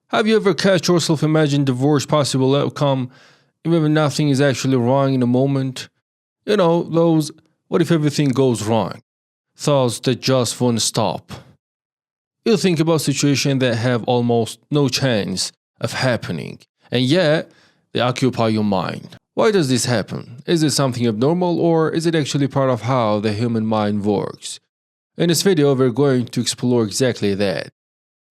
Have you ever catch yourself imagining the worst possible outcome, even when nothing is actually wrong in the moment? You know, those what if everything goes wrong? Thoughts that just won't stop. You think about situations that have almost no chance of happening, and yet they occupy your mind. Why does this happen? Is it something abnormal, or is it actually part of how the human mind works? In this video, we're going to explore exactly that.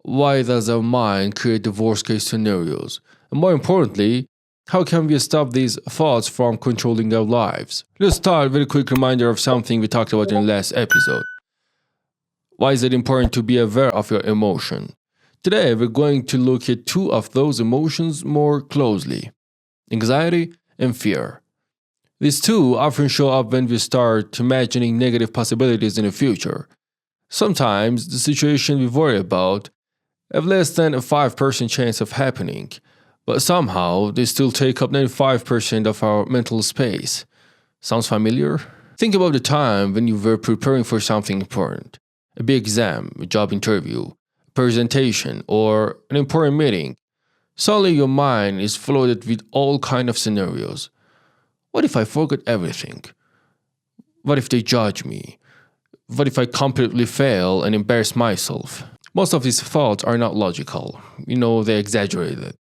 Why does our mind create the worst case scenarios? And more importantly, how can we stop these thoughts from controlling our lives? Let's start with a quick reminder of something we talked about in the last episode. Why is it important to be aware of your emotion? Today, we're going to look at two of those emotions more closely: anxiety and fear. These two often show up when we start imagining negative possibilities in the future. Sometimes the situation we worry about have less than a 5% chance of happening, but somehow they still take up 95% of our mental space. Sounds familiar? Think about the time when you were preparing for something important. A big exam, a job interview, a presentation, or an important meeting. Suddenly your mind is flooded with all kinds of scenarios. What if I forget everything? What if they judge me? What if I completely fail and embarrass myself? Most of these thoughts are not logical. They're exaggerated.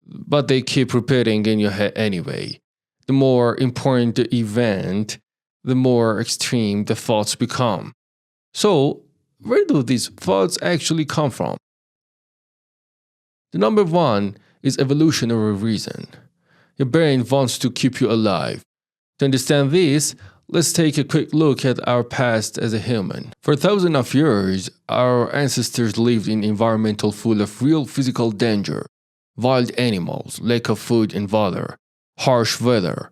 But they keep repeating in your head anyway. The more important the event, the more extreme the thoughts become. So, where do these thoughts actually come from? The number one is evolutionary reason. Your brain wants to keep you alive. To understand this, let's take a quick look at our past as a human. For thousands of years, our ancestors lived in an environment full of real physical danger. Wild animals, lack of food and water, harsh weather,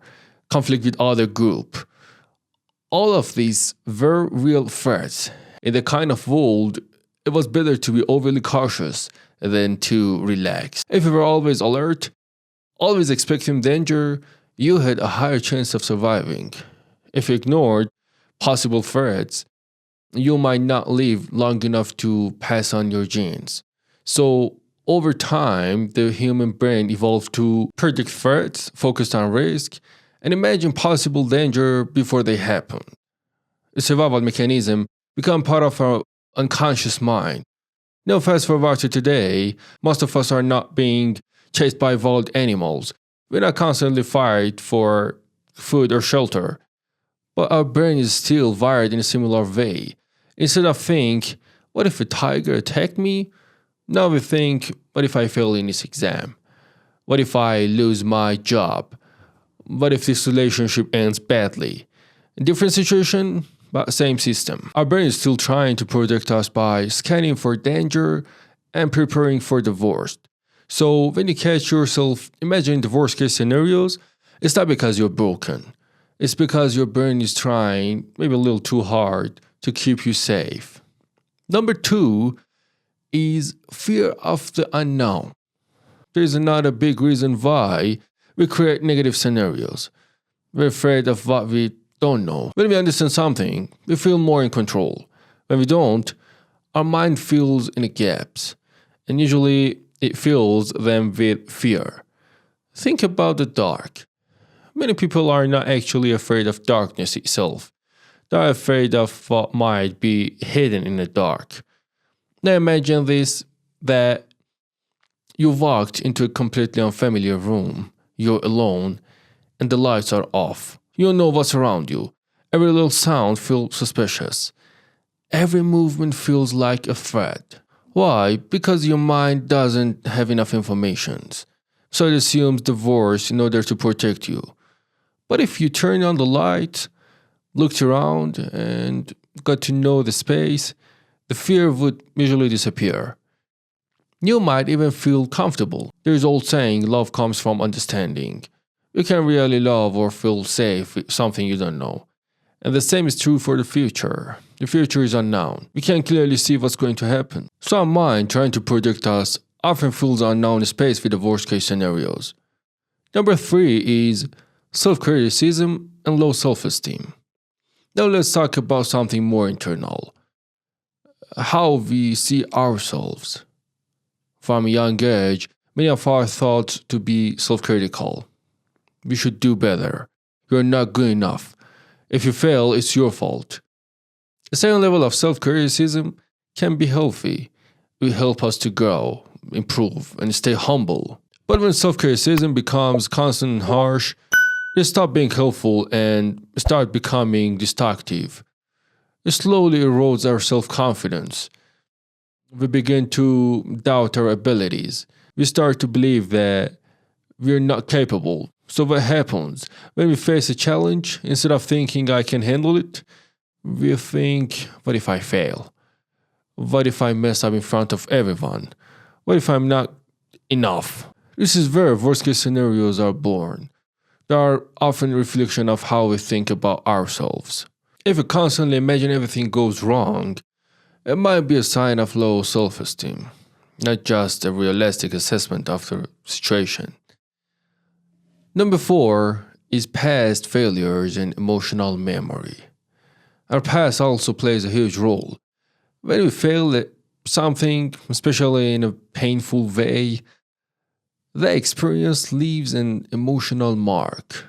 conflict with other groups. All of these were real threats. In the kind of world, it was better to be overly cautious than to relax. If you were always alert, always expecting danger, you had a higher chance of surviving. If you ignored possible threats, you might not live long enough to pass on your genes. So, over time, the human brain evolved to predict threats, focus on risk, and imagine possible danger before they happen. The survival mechanism become part of our unconscious mind. Now fast forward to today, most of us are not being chased by wild animals. We're not constantly fight for food or shelter. But our brain is still wired in a similar way. Instead of think, what if a tiger attacked me? Now we think, what if I fail in this exam? What if I lose my job? What if this relationship ends badly? Different situation, but same system. Our brain is still trying to protect us by scanning for danger and preparing for the worst. So when you catch yourself imagining the worst case scenarios, it's not because you're broken. It's because your brain is trying, maybe a little too hard, to keep you safe. Number two is fear of the unknown. There's another big reason why we create negative scenarios. We're afraid of what we don't know. When we understand something, we feel more in control. When we don't, our mind fills in the gaps. And usually it fills them with fear. Think about the dark. Many people are not actually afraid of darkness itself. They're afraid of what might be hidden in the dark. Now imagine this, that you walked into a completely unfamiliar room. You're alone and the lights are off. You don't know what's around you. Every little sound feels suspicious. Every movement feels like a threat. Why? Because your mind doesn't have enough information. So it assumes the worst in order to protect you. But if you turn on the light, looked around, and got to know the space, the fear would usually disappear. You might even feel comfortable. There's old saying, love comes from understanding. You can really love or feel safe with something you don't know. And the same is true for the future. The future is unknown. We can't clearly see what's going to happen. So our mind, trying to predict us, often fills the unknown space with the worst case scenarios. Number three is self-criticism and low self-esteem. Now let's talk about something more internal. How we see ourselves. From a young age, many of us are thought to be self-critical. You should do better. You're not good enough. If you fail, it's your fault. A certain level of self-criticism can be healthy. It will help us to grow, improve, and stay humble. But when self-criticism becomes constant and harsh, it stops being helpful and starts becoming destructive. It slowly erodes our self-confidence. We begin to doubt our abilities. We start to believe that we're not capable. So what happens? When we face a challenge, instead of thinking I can handle it, we think, what if I fail? What if I mess up in front of everyone? What if I'm not enough? This is where worst case scenarios are born. They are often a reflection of how we think about ourselves. If we constantly imagine everything goes wrong, it might be a sign of low self-esteem, not just a realistic assessment of the situation. Number 4 is past failures and emotional memory. Our past also plays a huge role. When we fail at something, especially in a painful way, the experience leaves an emotional mark.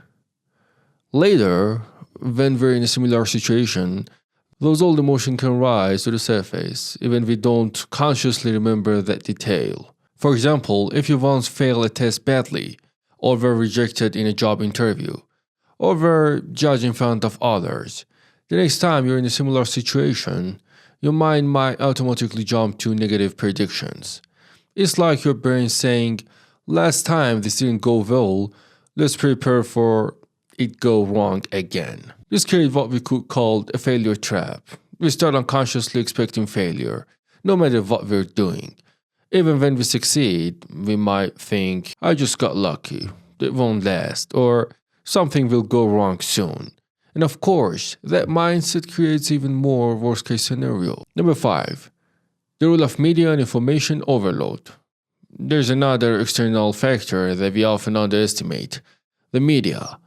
Later, when we're in a similar situation, those old emotions can rise to the surface, even if we don't consciously remember that detail. For example, if you once failed a test badly, or were rejected in a job interview, or were judged in front of others, the next time you're in a similar situation, your mind might automatically jump to negative predictions. It's like your brain saying, last time this didn't go well, let's prepare for it go wrong again. This creates what we could call a failure trap. We start unconsciously expecting failure, no matter what we're doing. Even when we succeed, we might think, I just got lucky, it won't last, or something will go wrong soon. And of course, that mindset creates even more worst case scenario. Number 5, the role of media and information overload. There's another external factor that we often underestimate, the media.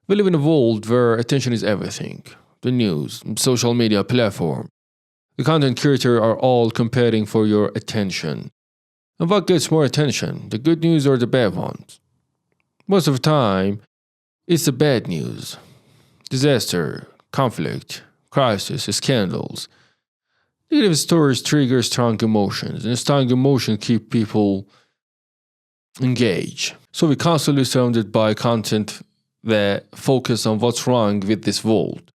We live in a world where attention is everything. The news, social media platform, the content creators are all competing for your attention. And what gets more attention, the good news or the bad ones? Most of the time, it's the bad news. Disaster, conflict, crisis, scandals. Negative stories trigger strong emotions, and strong emotions keep people engaged. So we're constantly surrounded by content that focus on what's wrong with this world.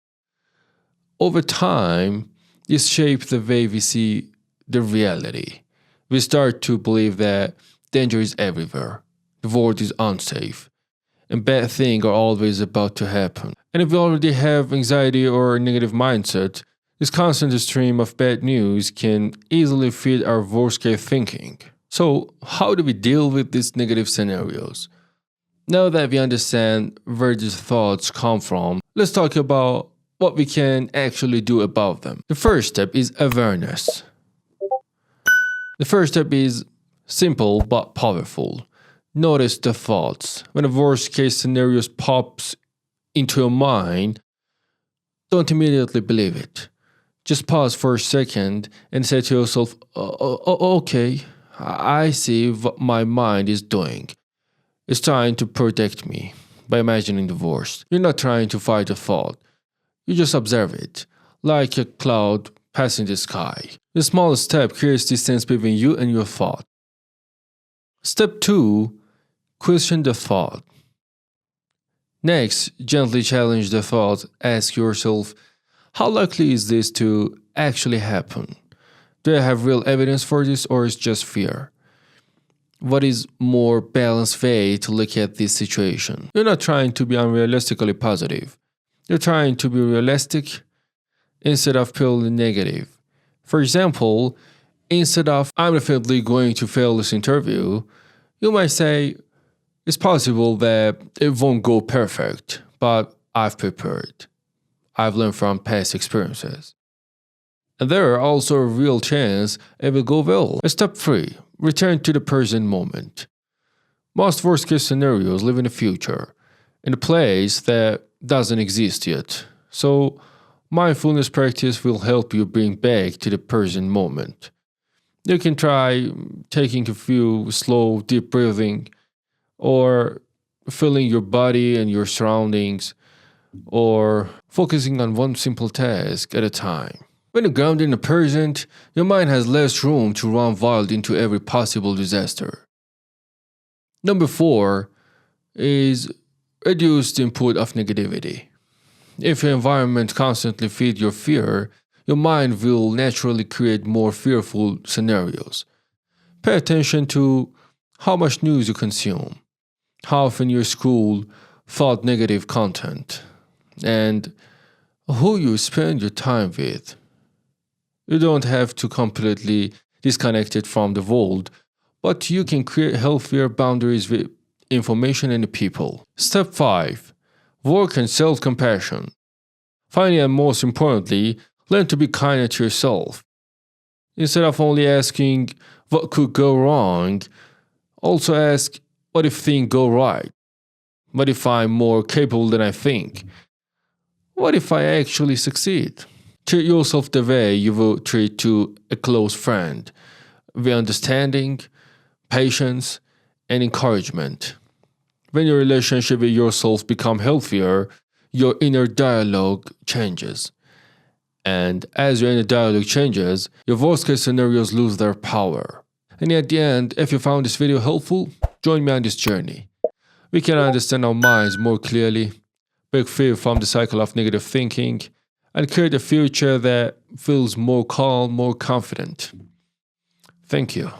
Over time, this shapes the way we see the reality. We start to believe that danger is everywhere, the world is unsafe, and bad things are always about to happen. And if we already have anxiety or a negative mindset, this constant stream of bad news can easily feed our worst case thinking. So, how do we deal with these negative scenarios? Now that we understand where these thoughts come from, let's talk about what we can actually do about them. The first step is awareness. The first step is simple but powerful. Notice the thoughts. When a worst case scenario pops into your mind, don't immediately believe it. Just pause for a second and say to yourself, okay, I see what my mind is doing. It's trying to protect me by imagining the worst. You're not trying to fight a thought. You just observe it, like a cloud passing the sky. The smallest step creates distance between you and your thought. Step 2. Question the thought. Next, gently challenge the thought. Ask yourself, how likely is this to actually happen? Do I have real evidence for this, or is it just fear? What is more balanced way to look at this situation? You're not trying to be unrealistically positive. You're trying to be realistic instead of purely negative. For example, instead of I'm definitely going to fail this interview, you might say, it's possible that it won't go perfect, but I've prepared. I've learned from past experiences. And there are also a real chance it will go well. Step 3. Return to the present moment. Most worst case scenarios live in the future, in a place that doesn't exist yet. So mindfulness practice will help you bring back to the present moment. You can try taking a few slow, deep breathing, or feeling your body and your surroundings, or focusing on one simple task at a time. When you're grounded in the present, your mind has less room to run wild into every possible disaster. Number 4 is reduce the input of negativity. If your environment constantly feeds your fear, your mind will naturally create more fearful scenarios. Pay attention to how much news you consume, how often your school thought negative content, and who you spend your time with. You don't have to completely disconnect it from the world, but you can create healthier boundaries with information and people. Step 5. Work on self-compassion. Finally, and most importantly, learn to be kinder to yourself. Instead of only asking what could go wrong, also ask what if things go right? What if I'm more capable than I think? What if I actually succeed? Treat yourself the way you would treat to a close friend, with understanding, patience, and encouragement. When your relationship with yourself becomes healthier, your inner dialogue changes. And as your inner dialogue changes, your worst case scenarios lose their power. And at the end, if you found this video helpful, join me on this journey. We can understand our minds more clearly, break free from the cycle of negative thinking, and create a future that feels more calm, more confident. Thank you.